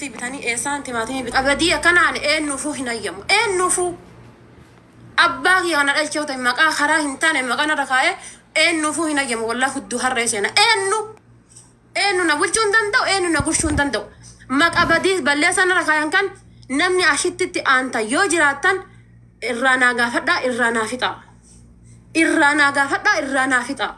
بتاني إنسان تماتين أبدية كان عن نفو هنا يوم نفو أباغي أنا الشوط مكا خرا هنتان مكا نركاء نفو هنا يوم والله الدهر رئيسنا نقول شون دندو نقول شون دندو مك أبدي بلّي سنة ركاء كان نمني عشتت أنت يوجراتن إرانا غافدا إرانا فتا إرانا غافدا إرانا فتا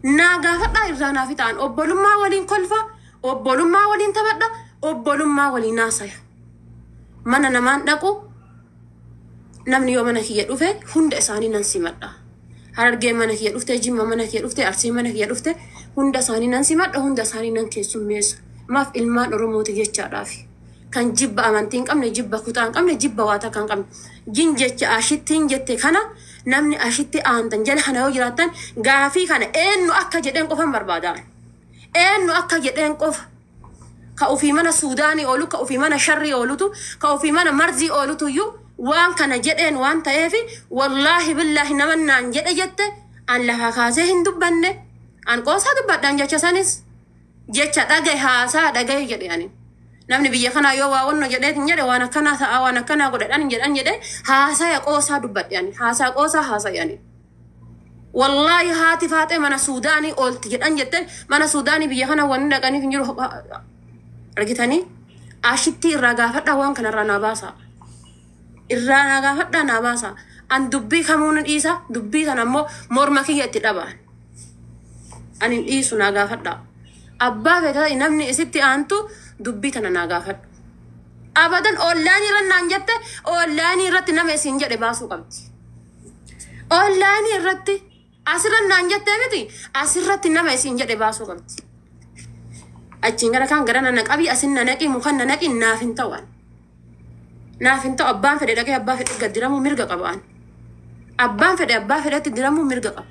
ناغافدا إرانا فتا أبولما ولين كلفا أبولما ولين تبدا أبولما ولين ناسيا من نمان دكو نمني يوم أنا كي يدوفه هند إساني ننسي مدا هرجع من كي يدوفه جيم من كي يدوفه أرسي من كي يدوفه هند إساني ننسي مدا هند إساني ننكسر ميس ما في إلمان رموت يجتارافي كان جيب أمانتين كم نجيب كتان كم نجيب واتا كم جنجت أشيتين جت كنا نمني أشيت أنتن جل حنا وجراتن غافي كنا إنه أكا جدين قفن بربادان إنه أكا جدين قف كأوفي منا سوداني أولو كأوفي منا شري أولوتو كأوفي منا مرزي أولوتو يو وان كنا جدين وان تأفي والله بالله نمنا جد جت أن لها خازه هندبنة أن قوس هذا بدن جت سانس جت دعى هاسا دعى جد يعني namni biyya kana yoo waa wonno jedheetin jedhe waan akkana ta'a waan akkana godhadhan jedhe haasaa qoosaa dubbadhan haasaa qoosaa haasayani wallahi haati faate mana suudaani olti jedhan jette mana suudaani biyya kana wanni dhaqaniif hin jiru argitani ashitti irraa gaafadha waan kana irraa naabaasa irraa gaafadha naabaasa an dubbii kamuun dhiisa dubbii tan ammoo morma kiyya itti dhabaan anin dhiisu naa gaafadha abbaa feetaa namni isitti aantu dubbii tana naa gaafadhu abadan online irra naan jette online irratti nama isin jedhe baasuu qabdi online irratti asirra naan jette miti asirratti nama isin jedhe baasuu qabdi achiin gara kan gara nana qabi asin nanaqi mukan nanaqi naaf hin ta'u abbaan fedhe dhaqee abbaa fedhe gaddiramu mirga qabaan abbaan fedhe abbaa fedhetti diramu mirga qaba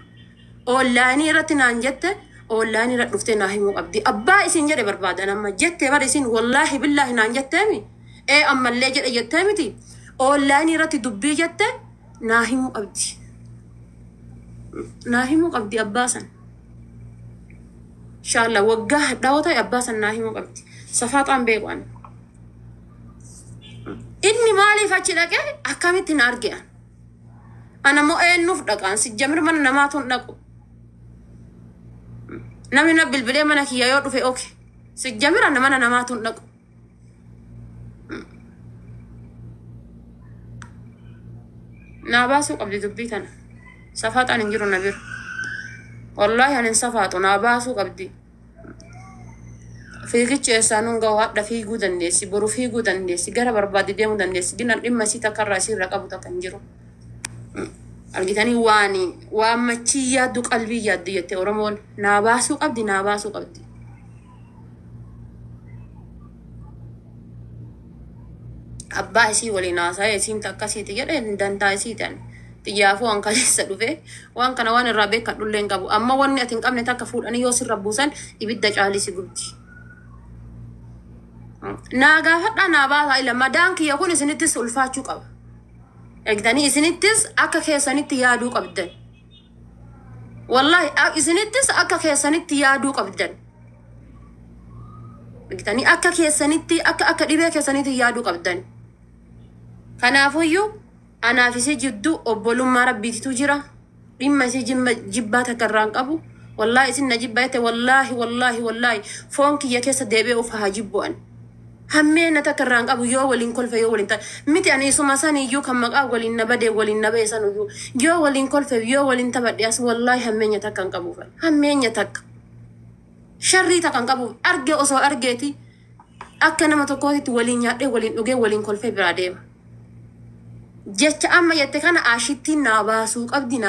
online irratti naan jette online irra dhuftee naa himuu qabdi abbaa isin jedhe barbaadan amma jette bar isin wallahi billahi naan jetteemi ammallee jedhe jettee miti online irratti dubbii jette naa himuu qabdi abbaasan inshallah waggaa hadhaawota abbaasan naa himuu qabdi safaaxaan beeqan inni maaliif achi dhaqee akkamitti na argean ana moo eenyuuf dhaqaan si jamir mana namaatuun dhaqu namni na bilbilee mana kiyya yoo dhufe oke si jamira mana namaatuun dhaqu naa baasuu qabdi dubbii tana safaaxaan hin jiru na bira wallahi anin safaaxu naa baasuu qabdi fiigichi eessaanuun ga'u hadha fiiguu dandeessi boru fiiguu dandeessi gara barbaade deemuu dandeessi dinan dhimma isii takkarraa isiirra qabu takka hin jiru argitanii waan machii yaaddu qalbii yaaddu jette oromoon naa baasuu qabdi abbaa isii waliin haasa'ee isiin takkasiiti jedhe dantaa isii ta'an xiyyaafuu waan kaleessa dhufe waan kana waan irraa beekadhullee hin qabu amma wanni ati hin qabne takka fuudhanii yoo sirra buusan ibidda caalisi gubdi naa gaafadhaa naa baasaa ila madaan kiyya kun isinittis ulfaachuu qaba eegdanii isinittis akka keessanitti yaaduu qabdan wallahi isinittis akka keessanitti yaaduu qabdan eegdanii akka keessanitti akka dhibee keessanitti yaaduu qabdan kanaafuyyuu anaaf isii jidduu obbolummaa rabbiititu jira dhimma isii jibbaa takkarraan qabu wallahi isin na jibbaa jette wallahi foon kiyya keessa deebi'ee uf haa jibbu'an hammeena takkarraan qabu yoo waliin kolfe yoo waliin ta'e miti ani isuma saniyyuu kan maqaa waliin na badee waliin na beesanuyyuu yoo waliin kolfe yoo waliin taphadhe as wallahi hammeenya takka hin qabuuf hammeenya takka sharrii takka hin qabuuf arge osoo argeeti akka nama tokkootitti waliin nyaadhee waliin dhugee waliin kolfe biraa deema jecha amma jette kana ashittiin naa baasuu qabdi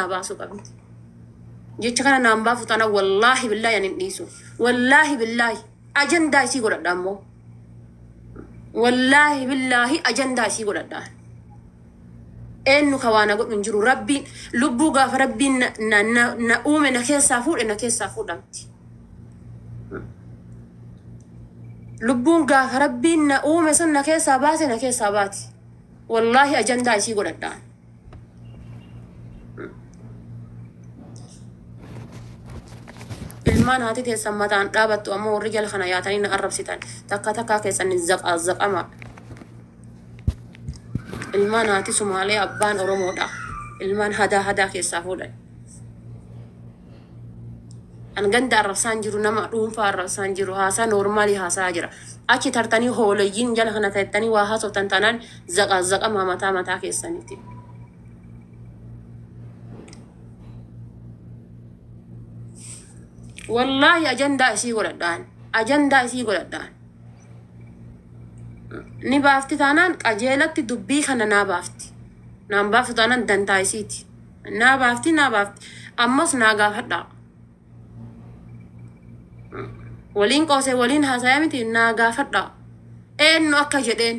jecha kana naan baafu tana wallahi billahi anin dhiisu wallahi billahi ajandaa isii godhadha ammoo wallahi billahi ajandaa isii godhadha eenyu kawaana godhun jiru rabbiin lubbuu gaafa rabbiin na uume na keessaa fuudhamti lubbuun gaafa rabbiin na uume san na keessaa baati wallahi ajandaa isii godhadha ilmaan haati teessan mataan dhaabattu ammoo warri jala kana yaatanii na arrabsitan takka takkaa keessan zaqama ilmaan haati Sumaalee abbaan Oromoodha ilmaan hadaa keessaa fuudhan an ganda arrabsaan jiru nama dhuunfaa arrabsaan jiru haasaa noormaalii haasaa jira achi tartanii hoolayyiin jala kana ta'ettanii waa haasoftan taanaan zaqama mataa keessanitti wallahi ajandaa isii godhadhaan ni baafti taanaan qajeelatti dubbii kana naa baafti naan baaftu taanaan dantaa isiiti naa baafti ammas naa gaafadhaa waliin qoosee waliin haasaya miti naa gaafadhaa eenyu akka jedheen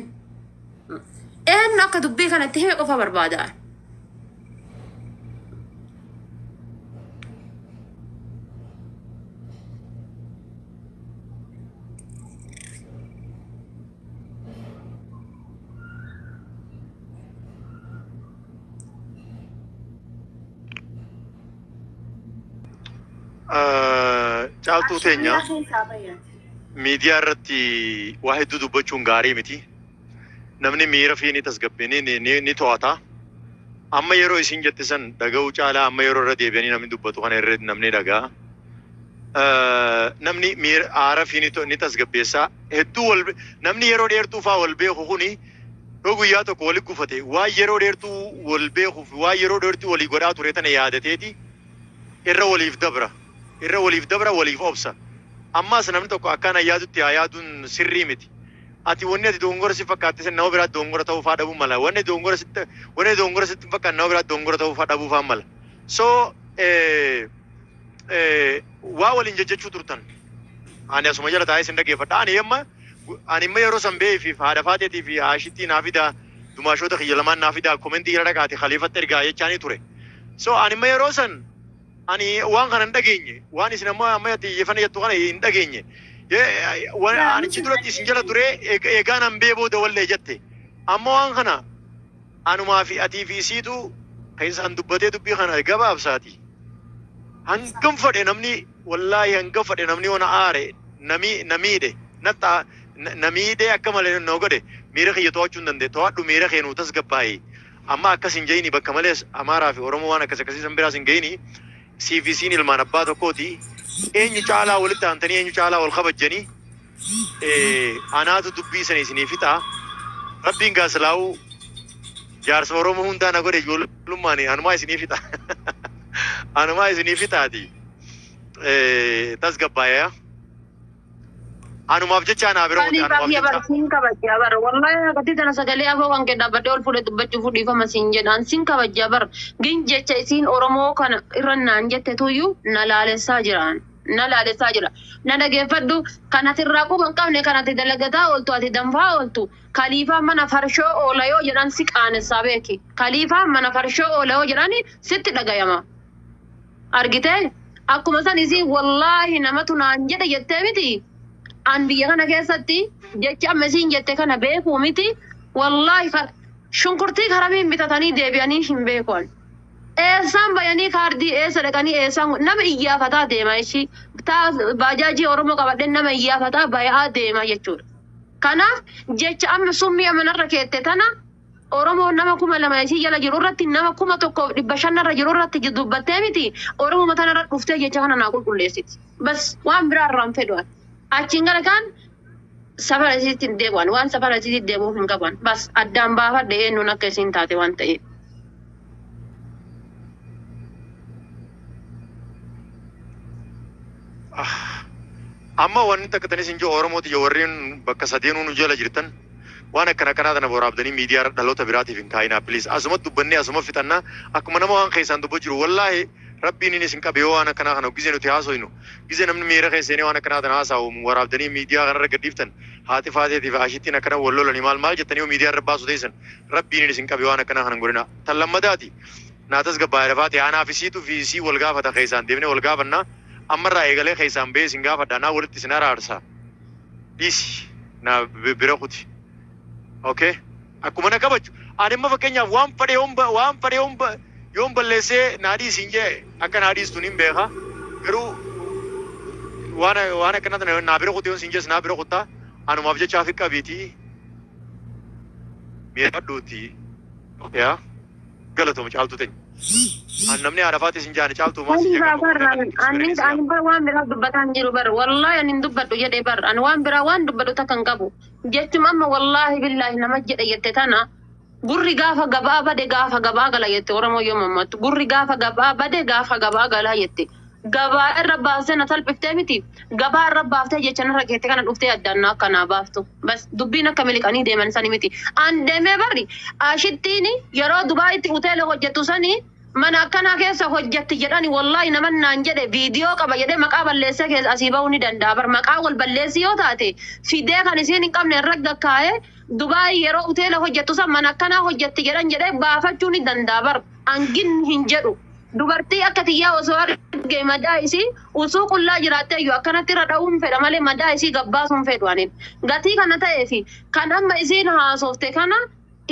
eenyu akka dubbii kanatti hime qofa barbaadaa caaltuu teenya miidiyaa irratti waa hedduu dubbachuun gaarii miti. Namni miira fi ni tasgabbee ni to'ata. Amma yeroo isin jette san dhaga'uu caalaa amma yeroo irra deebi'anii namni dubbatu kana irra namni dhaga'a. Namni miira aara fi ni tasgabbeessa. Hedduu namni yeroo dheertuu fa'aa wal beeku kuni yoo guyyaa tokko walitti gufate waa yeroo dheertuu wal beekuuf waa yeroo dheertuu walii godhaa ture tana yaadateeti irra waliif dabra waliif obsa. Ammas namni tokko akkana yaadutti yaaduun sirrii miti. Ati wanni ati dongora si fakkaate san nama biraa dongora ta'uu faa dhabuu mala. Wanni dongora sitti fakkaate nama biraa dongora ta'uu faa dhabuu faa mala. So waa waliin jechuu turtan. Ani asuma jala taa'ee sin dhaggeeffadha. Ani imma yeroo san ba'ee fi haadha faateetii fi haashittii naa fidaa dumaashoota kiyya lamaan naa fidaa komentii irra dhagaate khaliifatti ergaa jechaanii ture. So ani imma yeroo san ani waan kana hin dhageenye waan isin amma xiyyeeffannaa jettu kana hin dhageenye. Ani ci duratti isin jala ture eegaan hambee booda wallee jette. Amma waan kana anumaa fi atii fi isiitu keessaan dubbatee dubbii kana gabaabsaati. Hangam fadhe namni wallaahi hangam fadhe namni ona aare namiidhe namiidhe akka malee noo godhe miira kiyya to'achuu hin dandeenye to'adhu miira kee nuu tasgabbaa'e. Amma akkas hin jeyni bakka malees Amaaraa fi Oromoo waan akkasiisan biraas hin geyni. CVC'n ilmaan abbaa tokkooti. Eenyu caalaa walitti aantanii eenyu caalaa wal kabajjanii anaatu dubbii sana isinii fixaa. Rabbiin gaaslaa'uu jaarsa Oromoo hundaa na godhe ijoollummaani anumaa isinii fixa. Anumaa isinii fixaati. Tasgabbaa'ee. Anumaaf jecha anaa bira Ani baay'ee barsiin kabajaa bara wallahi akkatti tana sagalee afoo kan kedha badde ol fuudhee dubbachuu fudhiifama siin jedhaan siin kabajaa bara gin jecha isiin Oromoo kana irra naan jette tuyyuu na laalessaa jira na dhageeffadhu kanati irraa quban qabne kanati dalagataa ooltu ati danfaa ooltu Khaliifaa mana farshoo oolayoo jedhan si qaanessaa beeki Khaliifaa mana farshoo oolayoo jedhani sitti dhagayama argitee akkuma san isiin wallahi namatu naan jedhe jettee miti an biyya kana keessatti jecha ammasiin jette kana beekuu miti wallahi shunkurtii karamiin bitatanii deebi'anii hin beekuan eessaan bayanii kaardii eessa dhaqanii eessaan nama iyyaafataa deema ishi baajaajii Oromoo qabadhe nama iyyaafataa bayaa deema jechuudha. Kanaaf jecha amma summii amanarra keette tana Oromoo nama 2,000 isii jala jiru irratti nama 1,500 jiru irratti dubbattee miti Oromoo matanarra dhuftee jecha kana naa qulqulleessiti. Bas waan biraa irraan fedhuan. Achiin gara kan safara isiitti deebi'an waan safara isiitti deebi'uuf hin qaban bas addaan baafadhe eenyuun akka isiin taate waan ta'eef. Amma wanni takka tanis hin jiru Oromooti yoo warreen bakka sadeenuu nu jala jirtan waan akkana tana waraabdanii miidiyaa dhaloota biraatiif hin kaayinaa please asuma dubbannee asuma fixannaa akkuma nama waan keessaan dubba jiru wallaahi Rabbiin inni isin qabee waan akkana kana gizee nuti haasoynu gizee namni miira keessanii waan akkana tana haasa'u waraabdanii miidiyaa kanarra gadhiiftan haati faateetii fi ashittiin akkana wal lolanii maal jettanii miidiyaa irra baasu teessan Rabbiin inni isin qabee waan akkana kana godhina tan lammadaati naatas gabbaa'ee faate anaaf isiitu fi isii wal gaafata keessaan deemnee wal gaafannaa ammarraa eegalee keessaan bee isin gaafadha naa walitti isin araarsa dhiisi naa bira kuti okay akkuma na kabaju ani amma fakkeenyaaf waan fadhe yoon balleessee naadii isin jee akka naadii sun hin beeka garuu وانا كنا نابيرو قطيون سينجس نابيرو قطة أنا ما بجي شافك كبيتي ميردوتي يا قالتهم شالتو تين أنا مني عرفاتي سنجاني شالتو ما أنا بر وان برا دبتان جيرو بر والله أنا ندبتو يدي بر أنا وان برا وان دبتو تكن قبو جت ماما والله بالله نمجد يتتنا gurri gaafa gabaa bade gaafa gabaa gala yette oromoo yoo mammattu gurri gaafa gabaa bade gaafa gabaa gala yette gabaa irra baasee na salphiftee miti gabaa irra baaftee jecha narra keette kana dhuftee addaannaa akkanaa baaftu bas dubbiin akka miliqanii deeman sani miti an deemee barri ashittiin yeroo dubaayitti hoteela hojjettu sani mana akkanaa keessa hojjetti jedhani wallahi naman naan jedhe viidiyoo qaba jedhee maqaa balleessee keessa asii bahuu ni danda'a bar maqaa wal balleessi yoo taate fidee kan isiin hin qabne irra gakkaa'ee Dubai yeroo hoteela hojjettu san mana akkanaa hojjetti jedhan jedhee baafachuu ni danda'a bar angin hin jedhu dubartii akka tiyyaa osoo argee madaa isii usuu qullaa jiraattee iyyuu akkanatti irra dha'uun fedha malee madaa isii gabbaasuun fedhu anin gatii kana ta'ee fi kan amma isiin haasofte kana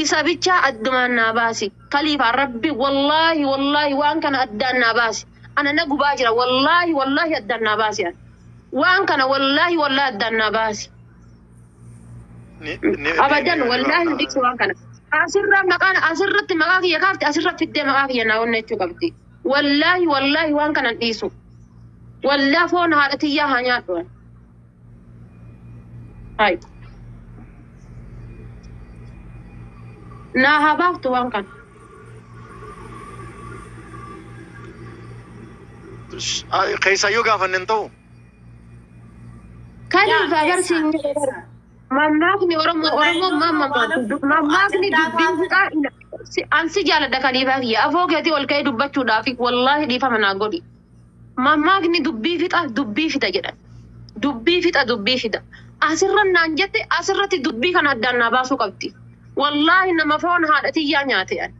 isa bichaa addumaan naa baasi kaliifaan rabbi wallaahi waan kana addaan naa baasi ana na gubaa jira wallaahi addaan naa baasi waan kana wallaahi addaan naa baasi. أبداً والله ديك سواء كان أسرّ مكان أسرّت مكان يا كارت أسرّت في الدم مكان يا ناون نتشو قبتي والله وان كان نيسو والله فون هالتي يا هنيات وان هاي ناها بافتو وان كان كيسا يوغا فننتو كان فاغرسين Mammaakni Oromoo mammaakni dubbiin fixaa ansi jaaladha kaniifaa kiyya afoo keetii ol ka'ee dubbachuudhaaf wallaahi dhiifama naa godhi mammaakni dubbii fixa jedhan dubbii fixa asirra naan jette asirratti dubbii kana addaan naa baasuu qabdi wallaahi nama foon haadha tiyyaa nyaate an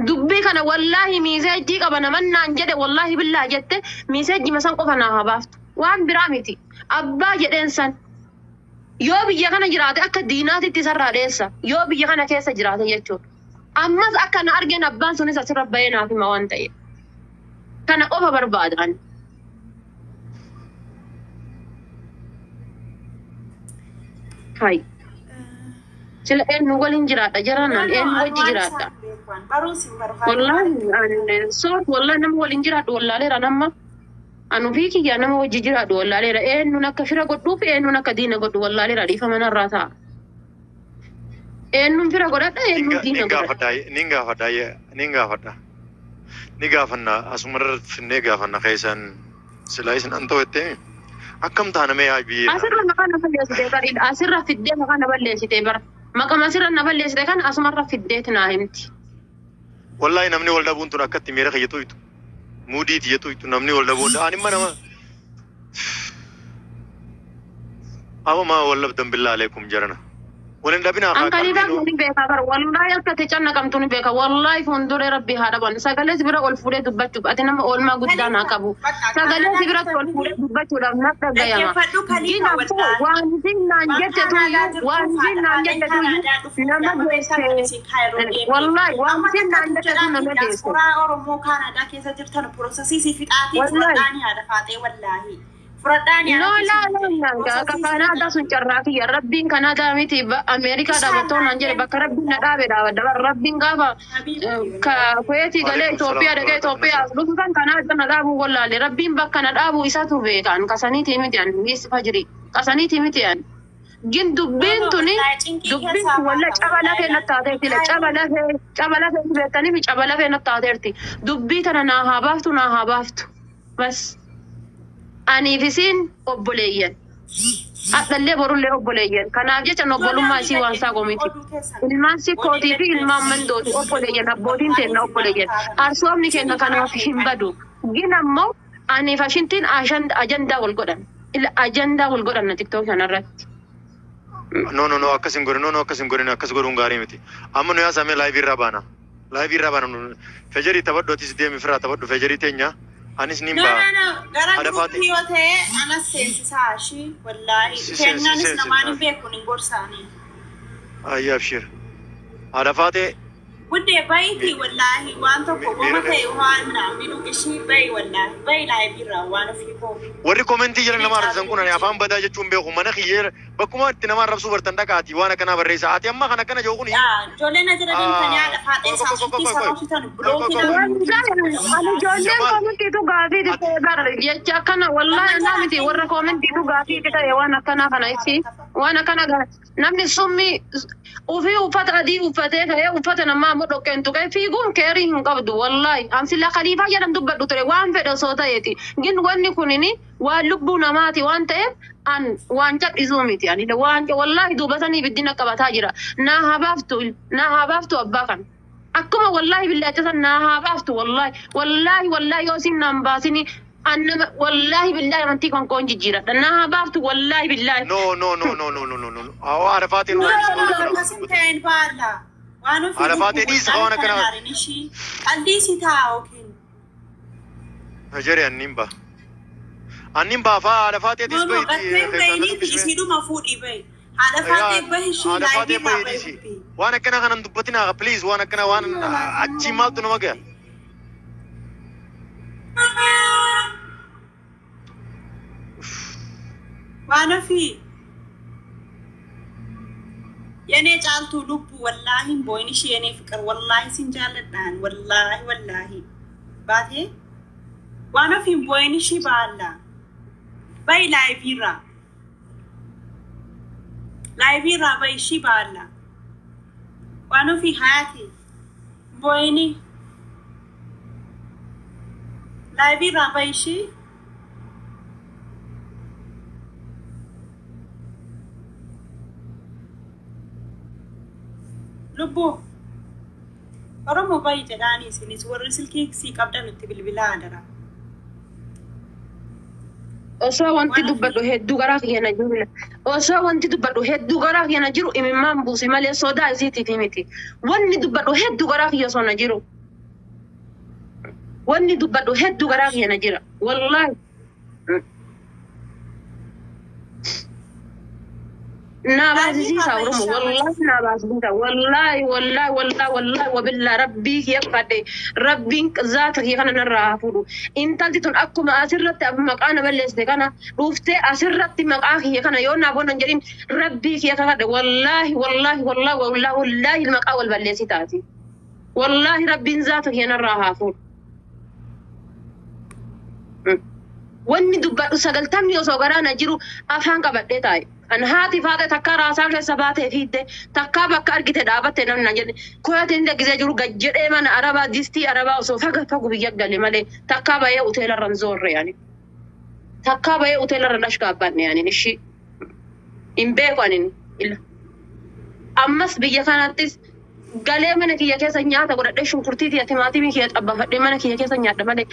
dubbii kana wallaahi miiseejjii qaba naman naan jedhe wallaahi billaa jette miiseejjii masan qofa naa haa baaftu waan biraa miti abbaa jedheen san yoo biyya kana jiraate akka diinaatitti sarraa dheessa yoo biyya kana keessa jiraate jechuudha ammas akka na argeen abbaan sunis asirra bahee naaf hima waan ta'eef kana qofa barbaadan hay sila eenyu waliin jiraadha jaranaan eenyu wajji jiraadha wallahi soot wallahi nama waliin jiraadhu wallaaleera namma anu fiki ya nama wajji jiraadhu wallaaleera eenyu akka fira godhuuf eenyu akka diina godhu wallaaleera dhiifama narraa ta'a eenyu fira godhadha eenyu diina godhadha ni gaafanna asumarra finne gaafanna keessan sila isin antoo itti akkam taana mee aybii asirra maqaa na balleessite kan asirra fiddee maqaa na balleessite bara maqaa asirra na balleessite kan asumarra fiddeeti naa himti wallahi namni wal dhabuun tun akkatti miira kayyatu itu muudii tiyatu itu namni wal dhabuun ani mana ama wal labdan billahi alaikum jarana ولن دبنا أنكلي ذا كوني بيكا بر والله يكتشنا كم توني بيكا والله فندور ربي هذا بان سجله سبرا قول فوري دبّتشوب أتينا ما أول ما قدنا كابو سجله سبرا قول فوري دبّتشوب أنا نبتة جايا جينا وانزين نانجت تقول وانزين نانجت تقول نما جيس والله وانزين نانجت تقول نما جيس ورا أورمو كان هذا كيسة جرتنا بروسسي في آتي فرقاني هذا فاتي والله No, Canada sun carraaki ya Rabbiin Canada miti America da baton anjere bakka Rabbiin na dhaabe dabar Rabbiin gaafa ka Kuwaiti galee Ethiopia dhaqee Ethiopia dhufan Canada na dhaabu wallaale Rabbiin bakka na dhaabu isatu beekan kasaniiti miti an is fajri kasaniiti miti an gin dubbiin tuni dubbiin walla cabala fe na taateerti la cabala fe beetani mi cabala fe na taateerti dubbii tana na haa baaftu bas ani fisin obboleeyyan addalle borulle obboleeyyan kanaaf jecha obbolummaa isii waan saa gomiti ilmaan si kootii fi ilmaan mandooti obboleeyyan abbootiin teenna obboleeyyan arsoomni kenna kanaaf hin badu gin ammoo ani fashintiin ajandaa wal godhan na tiktok kanarratti no akkasin godhin akkas godhuun gaarii miti amma nu yaasamee laayivii irraa baana fejerii taphadhootis deemi firaa taphadhu fejerii teenya anis nimba ada fati yote ana sensashi wallahi kennanis namani bekun gorsani ay abshir ada fati ودي بيتي والله وانتو ومتى وهاي من عملوا شيء بي والله بي لا يبيرا وانا فيكم وري كومنتي جرى نمار زنكون أنا أفهم بدأ جتشون بيخو منا خير بكما تنمار رب سوبر تندكاتي وانا كنا بري ساعتي أما كنا كنا جوكوني جولنا جرى دين كنيا دفعتين ساعتي ساعتي تانو بلوكي أنا جوني كومنتي تو غافي دي تبار يجا كنا والله أنا متي ورا كومنتي تو غافي دي كده وانا كنا إيشي وانا كنا نمني سمي وفي وفترة دي وفترة وفترة ما مرة كنتو كيف يقوم كارين قبض والله أمس لا خليفة يرم دبر دكتور وان في صوتيتي جن واني كونني ولبنا ماتي وانت أن وانجت إزوميتي يعني لو وانج والله دوبتني بدينا كبتاجرة نها بافتو أباكن أكما والله بالله تسن نها بافتو والله يوسين نمباسيني أنا والله بالله من تيكون كونجي جيرة نها بافتو والله بالله no أو عرفاتي no سنتين بالا وانو في عرفاتي دي سخوانا كنا نشي ألديسي تاوكين هجري النمبا فا عرفاتي دي no بيني يصيروا مفروض يبين عرفاتي بهشي عرفاتي بيديسي وانا كنا خنا ندبتنا بليز وانا كنا وانا أتشي مالتو نوجه وانا في يعني جالتو لب والله بويني شي يعني فكر والله سنجالتان والله بعدين وانا في بويني شي بالا باي لايفيرا باي شي بالا وانا في حياتي بويني لايفيرا باي شي لبو أرمو باي جداني سينيس ورسل كيك سي قبدا نتبل بلادرا osoo wanti dubbadhu hedduu garaa kiyana jiru osoo wanti dubbadhu hedduu garaa kiyana jiru imimmaan buusi malee sodaa isiitiif miti wanni dubbadhu hedduu garaa kiya sona jiru wanni dubbadhu hedduu garaa kiyana jira wallahi نابازيسا ورمو والله نابازيسا والله وبالله ربي يقعد ربي ذاتك يخنا نرافو انت تون اكو ما اسرت مقانا بلست كنا روفتي اسرت مقاخي يخنا يونا بون نجرين ربي يقعد والله المقا والبلست تاتي والله ربي ذاتك ينرافو واني دبا سغلتم يو سوغرانا جيرو افان قبدي تاي أن هاتي فاتة تكرر أسانك سباتة فيدة تكابا كارجت دابت نمنا جد كويت عندك زجرو جد إيمان أربعة دستي أربعة وصوفك فوق بيجد لمالي تكابا يا أوتيل الرنزور يعني تكابا يا أوتيل الرنش كابان يعني نشي إن بيقانين إلا أمس بيجاناتس قالي منك يا كيس نياتا قرأت شو كرتي يا تماتي من كيات أبا فدي منك يا كيس نياتا مالي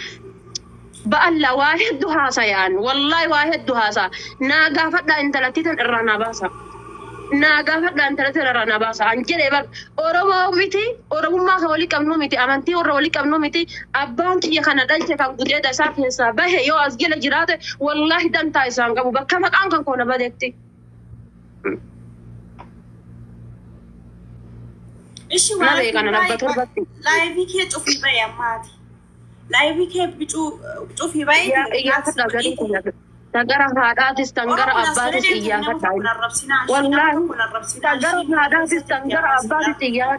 بألا واحد دهاسا يعني والله واحد دهاسا ناقا فدا انت لتيتن الرانا باسا ناقا فدا انت لتيتن الرانا باسا انجل بل أورو ما كولي كم نوميتي أمانتي ولي كم نوميتي أبان كي يخنا دايسة كم قدرة ساكن سابه يو أزجل جراته والله دم تايسان كم بكم كان كم كونا بدكتي إيش واحد لايفي كي تشوفي بيا ماتي لايفي كيف بتشوفي باي يا فتاة تقرأ هاداتس تنقرأ أبادس إياها والله تقرأ هاداتس تنقرأ أبادس إياها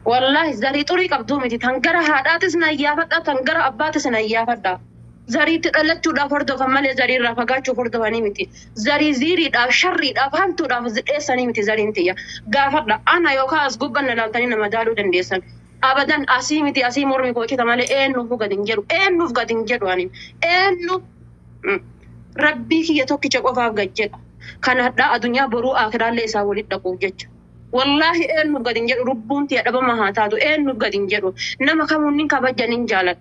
والله زري طريق أبدومتي تنقرأ هاداتس نايافة تنقرأ أبادس نايافة زري تقلتو دا فردو فمالي زري رافقاتشو فردو هنيمتي زري زيري دا شري دا فهمتو دا فزئيس هنيمتي زري انتيا غافر دا أنا يوكاس قبن لالتاني نمدالو دنديسان أبداً أسيمتي أسيم مرمي كوشي تمالي نوفو قد انجرو هنيم نوف ربي كي يتوكي چقوفاف قجد كان هدا الدنيا برو آخران ليسا ولد دقو جج والله نوف قد انجرو ربونتي أدبا مهاتاتو نوف قد انجرو نما كمون نين كبجا ننجالت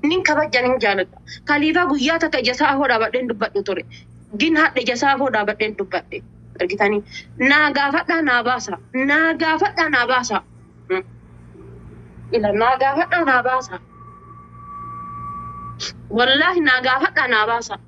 nin kabajanin jaalata khalifa guyyaa takka jasaa hoo dhaabadheen dubbadhu ture gin hadhe jasaa hoo dhaabadheen dubbadhe argitanii naa gaafadhaa naa baasa ila naa gaafadhaa naa baasa wallahi naa gaafadhaa naa baasa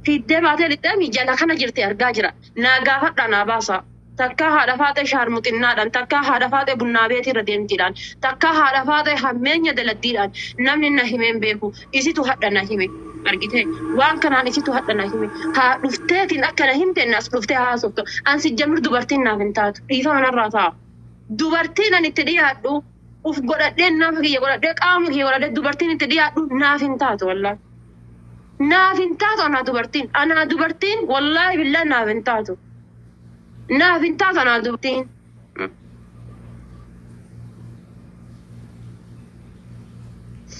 Fiddee baatee lixxee jala kana jirti argaa jira. Naa gaafadha naa baasa. Takka haadha faatee shaarmuxinnaadhaan, takka haadha faatee bunnaa beetii irra deemtiidhaan, takka haadha faatee hammeenya daladdiidhaan namni na himeen beeku. Isitu hadha na hime. Argitee waan kanaan isitu hadha na hime. Haa dhufteetiin akkana himteen as dhuftee haasoftu. Ansi jamir dubartiin naaf hin taatu. Dhiifa manarraa ta'a. Dubartiin ani itti dhiyaadhu uf godhadhee naaf kiyya godhadhee qaama kiyya godhadhee dubartiin itti dhiyaadhu naaf hin taatu wallaahi. Naaf hin taatu anaa dubartiin. Anaa dubartiin wallaahi billee naaf hin taatu. Naaf hin taatu anaa dubartiin.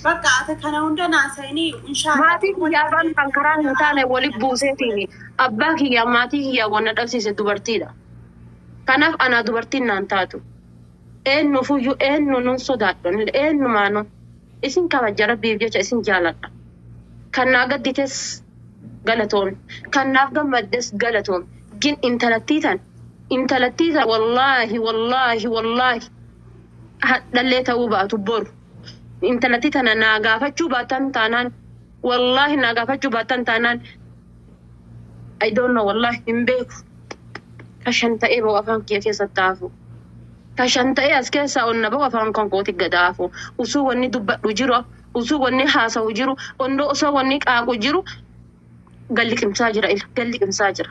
Bakka ati kana hunda naasa'inii inshaalla. Maatii kiyyaafaan kan karaa hin taane walitti buuseetiin abbaa kiyyaa maatii kiyyaa wanna dhabsiise dubartiidha. Kanaaf anaa dubartiin naan taatu. Eenyufuyyuu eenyu nun sodaadhu eenyumaanu isin kabaja rabbiif jecha isin jaaladha. Kan naa gaddites galatoon kan naaf gammaddes galatoon gin intalattiitan wallaahi hadhallee ta'uu baatu boru. Intalattiitan naa gaafachuu baatan taanaan wallaahi naa gaafachuu baatan taanaan I don't know wallaahi hin beeku. Kashan ta'ee ba'u afaan kiyya keessatti haafu. Kashan ta'ee as keessaa onna ba'u afaan kan kooti gadaafu. Usuu wanni dubbadhu jiru, usuu wanni haasa'u jiru, osoo wanni qaaqu jiru galli qimsaa jira.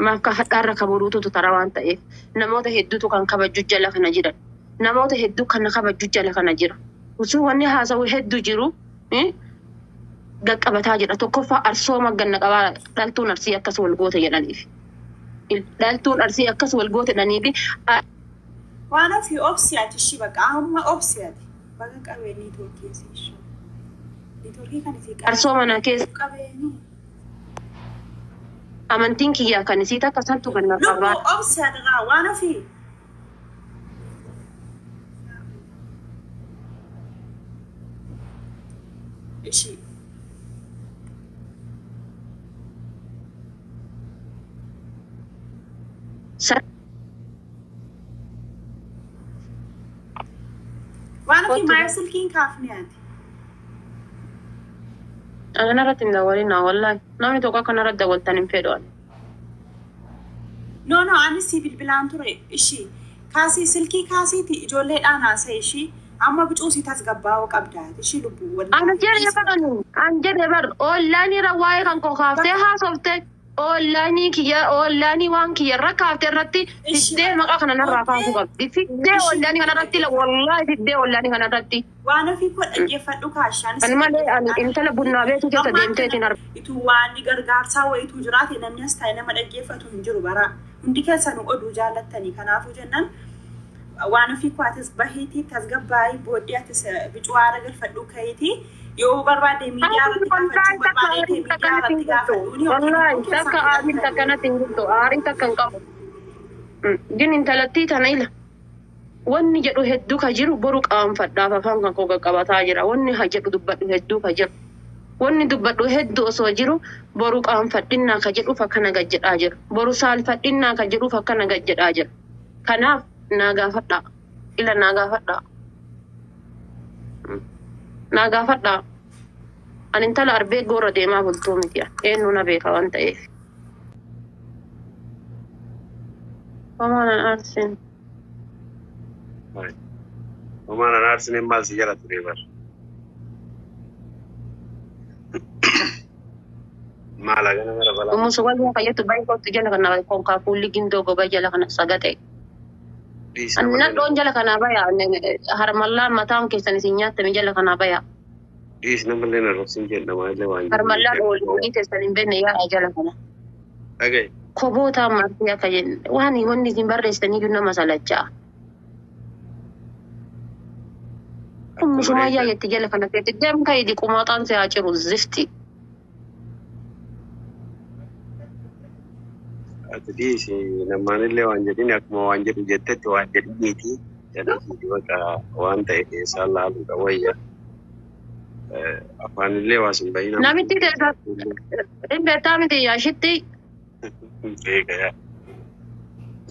Maaf ka hadhaarra kabaruutu tara waan ta'eef namoota hedduutu kan kabajju jala kana jiran. Namoota hedduu kan kabajju jala kana jira. Usuu wanni haasa'u hedduu jiru gaqqabataa jira. Tokkoffaa arsooma ganna qabaa dhaltuun arsii akkas wal goote jedhaniif. Dhaltuun arsii akkas wal goote jedhaniifi. Waan ofii obsiyaati ishii bakka amma obsiyaati. Bakka qabeenii Itoophiyaa ishee. Itoophiyaa kan isii qabeenii. Arsooma na keessa. Qabeenii. Amantiin kiyyaa kan isii takka santu kan na qabaa. Lubbuu obsiyaadhaa waan ofii. Ishii. Waan ofii maayir silkiin kaafniyaati. Ana irratti hin dawwalinaa wallaahi. Namni tokko akka narratti dawwaltan hin fedhu. No, anis si bilbilaan ture ishii. Kaasii silkii kaasiiti ijoolleedhaan haasa'e ishii. Amma bicuusii tasgabbaa'uu qabdaati ishii lubbuu waliin. Ana jedhee baranu. An jedhee bar ollaanii irra waa'ee kan kokaaftee haasofte. Ollaanii waan kiyya irra kaaftee irratti fiddee maqaa kana narraa kaasuu qabdi. Fiddee ollaanii kana irratti wallaahi fiddee ollaanii kana irratti. Waan ofii koo dhaggeeffadhu kaashaan. Ani malee ani intala bunnaa beetu keessa deemteetiin arga. Ituu waan gargaarsaa wayituu jiraate namni as taa'e nama dhaggeeffatu hin jiru bara. Hundi keessanuu oduu jaallattanii kanaafuu jennaan waan ofii koo atis baheetii tasgabbaa'ii booddee atis bicuu haara galfadhu ka'iitii yoo barbaade miidiyaa irratti gaafachuu barbaade miidiyaa irratti gaafadhuuni. Wallaahi takka aariin takka natti hin jirtu aariin takka hin qabu. Gin intalattii tana ila. Wanni jedhu hedduu ka jiru boru qaanfadhaaf afaan kan koo qaqqabataa jira. Wanni jedhu dubbadhu hedduu ka jiru. Wanni dubbadhu hedduu osoo jiru boru qaanfadhinnaa ka jedhuuf akkana gajjedhaa jira. Boru saalfadhinnaa ka jedhuuf akkana gajjedhaa jira. Kanaaf naa gaafadhaa. Ila naa gaafadhaa. Naa gaafadhaa. Ani intala arbee goora deemaa bultuu miti. Eenyu na beeka waan ta'eef. Homaan aarsin. Homaan aarsin maal si jala ture bar. Maala gana mara bala. Musu wajjin fayyadu baay'ee kootu jala kana konkaa fuulli gindoo goba jala kana sagate. Anna doon jala kana baya harmallaan mataan keessan isin nyaattame jala kana baya. Dhiis namallee na roobsin jedha maallee waan. Harmallaan oolii keessan hin beekne yaa jala kana. Dhagaye. Koboota marti akka jenna waan wanni isin barreessanii jiru nama salachaa. Musuma yaa yetti jala kana keessatti deem ka'ii diqumaataan si haa ciru zifti. Dhiis namanillee waan jedhin akkuma waan jedhu jettetti waan jedhiniiti jedhasiiti bakka waan ta'e keessaa laaluudha wayya. Afaanillee waa sin bahinaa. Namitti keessa hin beektaa miti yaashitti. Beekaya.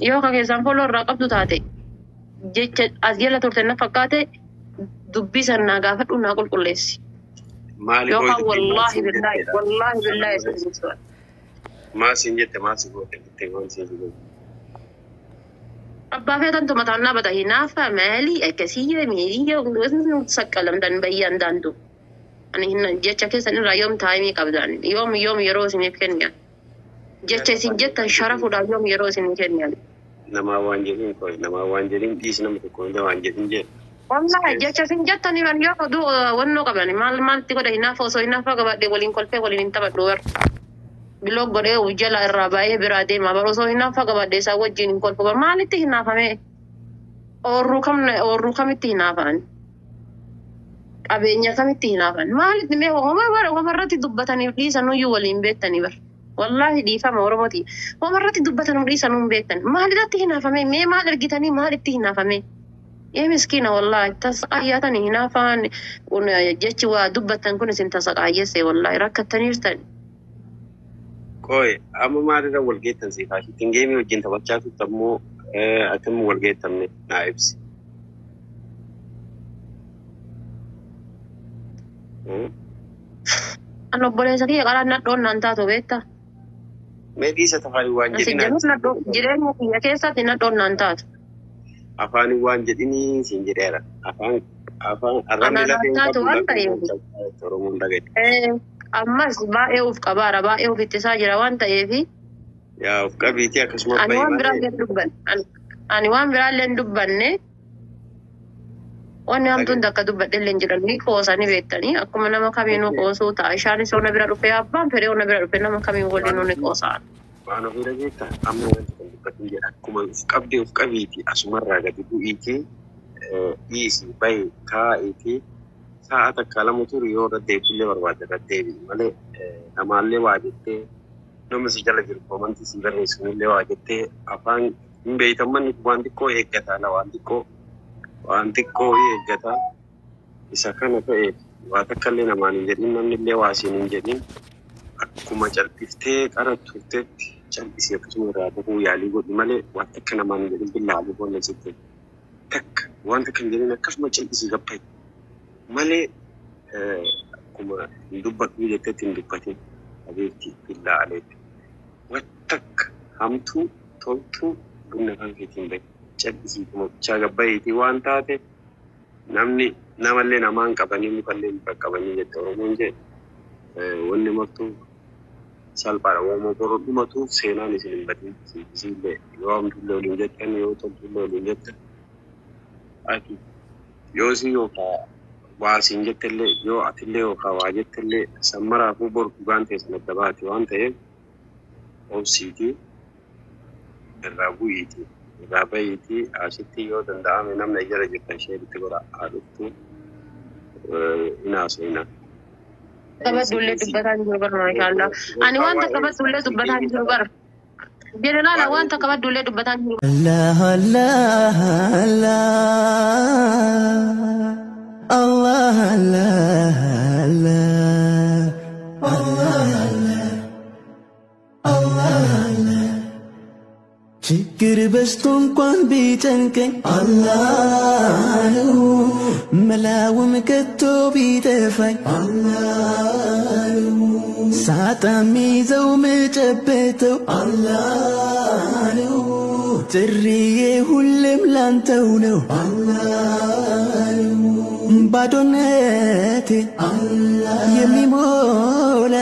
Yoo ka keessaan fooloo irraa qabdu taate jecha as jala turte na fakkaate dubbii san naa gaafadhu naa qulqulleessi. مالي يوقع بويدتي والله بالله سنجد ما سنجت ما سبوت تقول سنجت أبا فيت أنتم متعنا بده هنافة مالي كثير ميرية وسكلم دان بيان داندو أنا هنا جتة كيس أنا يوم تايمي قبضان يوم يروز ميكنيا جتة سنجت الشرف ولا يوم يروز ميكنيا nama wanjilin koi nama wanjilin dis nama tukun da wanjilin je والله جتة سنجت أنا من يوم دو ونو قبلني مال تقول هنافة وصو هنافة قبل دولين كل في ولين تبع دور بلوك بدأ وجلا الرباية برادة ما بروسو هنافة قبل ديسا وجين كل كبر ما لتي هنافة مي أوروكم تي هنافة أبيني كم تي هنافة ما لتي مي ومرة تدبتني ليس نيو ولين بيتني بر والله دي فما ورمتي ومرة تدبتني ليس نون بيتن ما لتي هنافة مي ما لقيتني ما لتي هنافة مي يا مسكينة والله تسقيتني هنافة ونجتش ودبتن كنا سنتسقيسي والله ركتني يرتني koi amma ma da walgetan sai fashi tingemi wajin tabacca su tammo atam walgetan ne naibs أنا بقول لك أنا نادون نانتا توبيتا me disa tafani wanjidina أسيجنوس نادون جيرانو يا كيسا تنادون نانتا afani wanjidini sinjidera afan arami أنا la نانتا توان تايو toromun dagay أمس بايوف كبارة بايوف التساجر وان تايفي ya ufkabiti akasuma أنا وان bay برالين دبن أنا وان برالين دبن نه وأنا هم تندك دبن دلين جراني كوساني بيتني أكو منا ما كمينو كوسو تايشاني سونا برا رفيع أبان فريونا برا رفيع نما كمين ولينو نكوسان Ano fira jetta amma wanti kan dubbatin jedha akkuma ufqabiti asumarraa gadi bu'iiti dhiisi bayi taa'iti sa'a takka lama turu yoo deebiillee barbaadde deebi'i malee namaallee waa jettee nama si jala jiru komanti si barreessunillee waa jettee afaan hin beeytammanni waan xiqqoo eeggata la waan xiqqoo eeggata isa kana ta'e waa takkallee namaan hin jedhin namnillee waa siin hin jedhin akkuma calqiftee qara turteetti calqisii akkasuma irraa bahuu yaalii godhi malee waan takka namaan hin jedhin billaalii boonna jette takka wanta kan jedhin akkasuma calqisii gabbay malee akkuma hin dubbadhu jetteetti hin dubbatin abeetti billaaleetti waan takka hamtuu toltuu bunna kan keetiin bahe calqisii kuma bichaa gabbayeetii waan taate namni namallee namaan qabanii mukallee muka qabanii jette Oromoon jedhe wanni martuu salphaadha waan borodhumatu seenaan isin hin badin isinillee yoo hamtullee waliin jettan yoo toltullee waliin jettan ati yoo isin yookaan waa isin jettellee yoo atillee yookaan waa jettellee sammaraafuu bor dhugaan teessan adda baate waan ta'eef obsiitii irraa bu'iitii irraa bahiitii asitti yoo danda'ame namna ijara jettan sheeritti godha haa dhuftu inaasoo كبد ولا دبتان جوبر ما شاء الله أنا وانت كبد ولا دبتان جوبر جينا لا وانت كبد ولا دبتان جوبر الله الله الله الله الله الله ችግር በስቶ እንኳን ቢጨንቀኝ አላህ ነው መላውም ከቶ ቢጠፋኝ አላህ ነው ሳጣ ሚይዘው ምጨበጠው አላህ ነው ጥሪዬ ሁሌም ላንተው ነው አላህ ነው ባዶነቴ የሚሞላ